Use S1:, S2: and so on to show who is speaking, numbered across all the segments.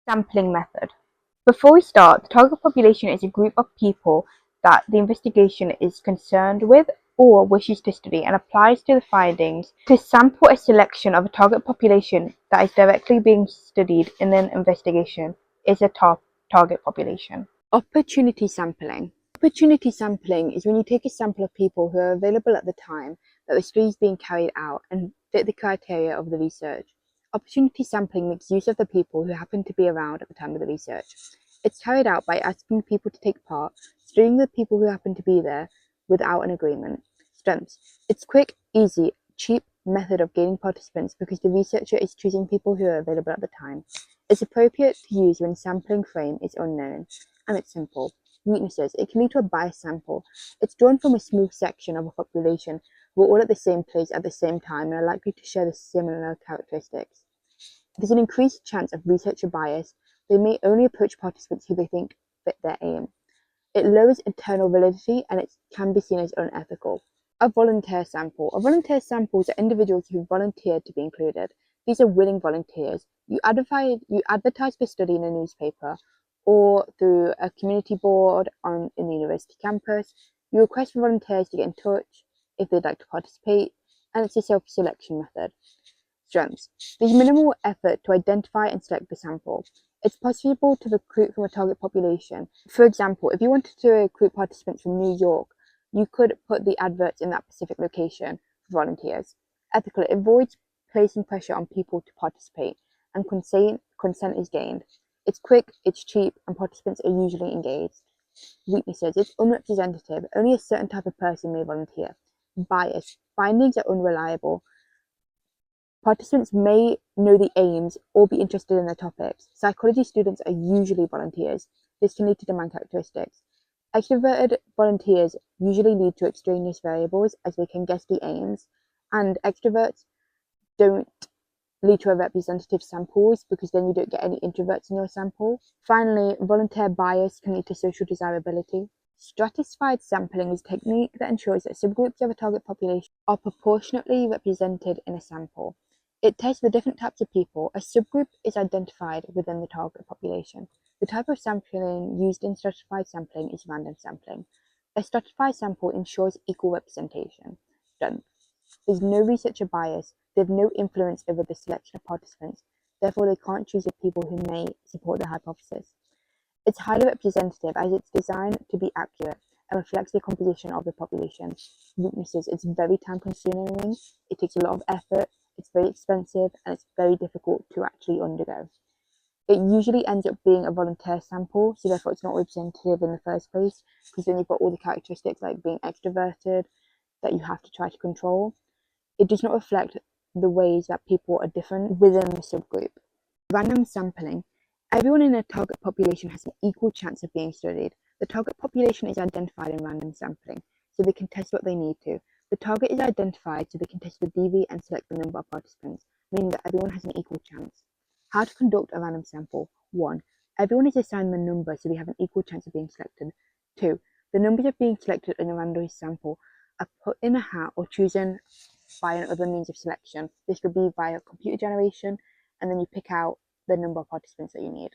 S1: Sampling method. Before we start, the target population is a group of people that the investigation is concerned with or wishes to study and applies to the findings to sample a selection of a target population that is directly being studied in an investigation is a target population. Opportunity sampling. Opportunity sampling is when you take a sample of people who are available at the time that the study is being carried out and fit the criteria of the research. Opportunity sampling makes use of the people who happen to be around at the time of the research. It's carried out by asking people to take part, studying the people who happen to be there without an agreement. Strengths. It's quick, easy, cheap method of gaining participants because the researcher is choosing people who are available at the time. It's appropriate to use when sampling frame is unknown, and it's simple. Weaknesses. It can lead to a biased sample. It's drawn from a small section of a population who are all at the same place at the same time and are likely to share the similar characteristics. There's an increased chance of researcher bias. They may only approach participants who they think fit their aim. It lowers internal validity and it can be seen as unethical. A volunteer sample. A volunteer samples are individuals who volunteered to be included. These are willing volunteers. You advertise for study in a newspaper or through a community board in the university campus. You request for volunteers to get in touch if they'd like to participate, and it's a self-selection method. Strengths. There's minimal effort to identify and select the sample. It's possible to recruit from a target population. For example, if you wanted to recruit participants from New York, you could put the adverts in that specific location for volunteers. Ethical. It avoids placing pressure on people to participate, and consent is gained. It's quick, it's cheap, and participants are usually engaged. Weaknesses. It's unrepresentative. Only a certain type of person may volunteer. Bias. Findings are unreliable. Participants may know the aims or be interested in the topics. Psychology students are usually volunteers. This can lead to demand characteristics. Extroverted volunteers usually lead to extraneous variables as they can guess the aims, and extroverts don't lead to a representative samples because then you don't get any introverts in your sample. Finally, volunteer bias can lead to social desirability. Stratified sampling is a technique that ensures that subgroups of a target population are proportionately represented in a sample. It tests the different types of people. A subgroup is identified within the target population. The type of sampling used in stratified sampling is random sampling. A stratified sample ensures equal representation. There's no researcher bias. They have no influence over the selection of participants. Therefore, they can't choose the people who may support their hypothesis. It's highly representative as it's designed to be accurate and reflects the composition of the population. Weaknesses. It's very time consuming. It takes a lot of effort. It's very expensive and it's very difficult to actually undergo. It usually ends up being a volunteer sample, so therefore it's not representative in the first place, because then you've got all the characteristics like being extroverted that you have to try to control. It does not reflect the ways that people are different within the subgroup. Random sampling. Everyone in a target population has an equal chance of being studied. The target population is identified in random sampling, so they can test what they need to. The target is identified so they can test the DV and select the number of participants, meaning that everyone has an equal chance. How to conduct a random sample. 1. Everyone is assigned the number so they have an equal chance of being selected. 2. The numbers of being selected in a randomized sample are put in a hat or chosen by another means of selection. This could be via computer generation, and then you pick out the number of participants that you need.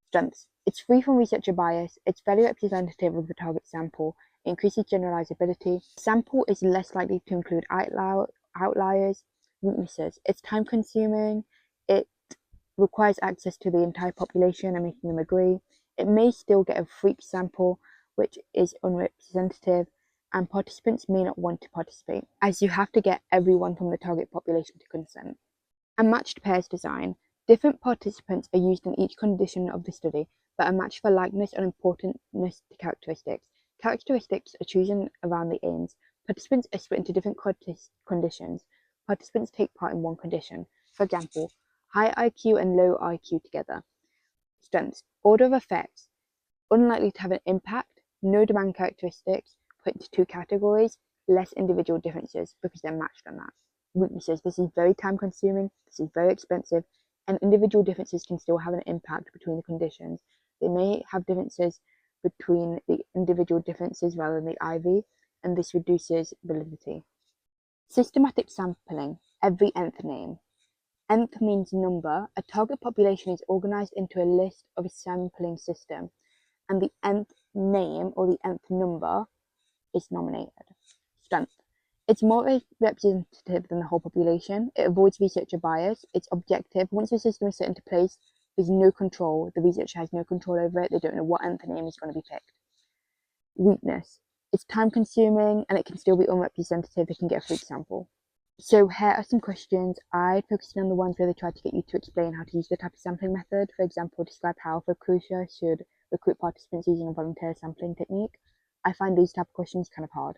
S1: Strengths. It's free from researcher bias. It's very representative of the target sample. It increases generalizability. The sample is less likely to include outliers. Weaknesses. It's time consuming. It requires access to the entire population and making them agree. It may still get a freak sample, which is unrepresentative, and participants may not want to participate, as you have to get everyone from the target population to consent. A matched pairs design. Different participants are used in each condition of the study, but are matched for likeness and importance to characteristics. Characteristics are chosen around the aims. Participants are split into different conditions. Participants take part in one condition. For example, high IQ and low IQ together. Strengths. Order of effects. Unlikely to have an impact. No demand characteristics. Put into two categories. Less individual differences because they're matched on that. Weaknesses. This is very time consuming. This is very expensive. And individual differences can still have an impact between the conditions. They may have differences between the individual differences rather than the IV, and this reduces validity. Systematic sampling. Every nth name. Nth means number. A target population is organized into a list of a sampling system, and the nth name or the nth number is nominated. Strength. It's more representative than the whole population. It avoids researcher bias. It's objective. Once the system is set into place, there's no control. The researcher has no control over it. They don't know what nth name is going to be picked. Weakness. It's time consuming and it can still be unrepresentative. They can get a freak sample. So here are some questions. I focused on the ones where they tried to get you to explain how to use the type of sampling method. For example, describe how Crucia should recruit participants using a volunteer sampling technique. I find these type of questions kind of hard.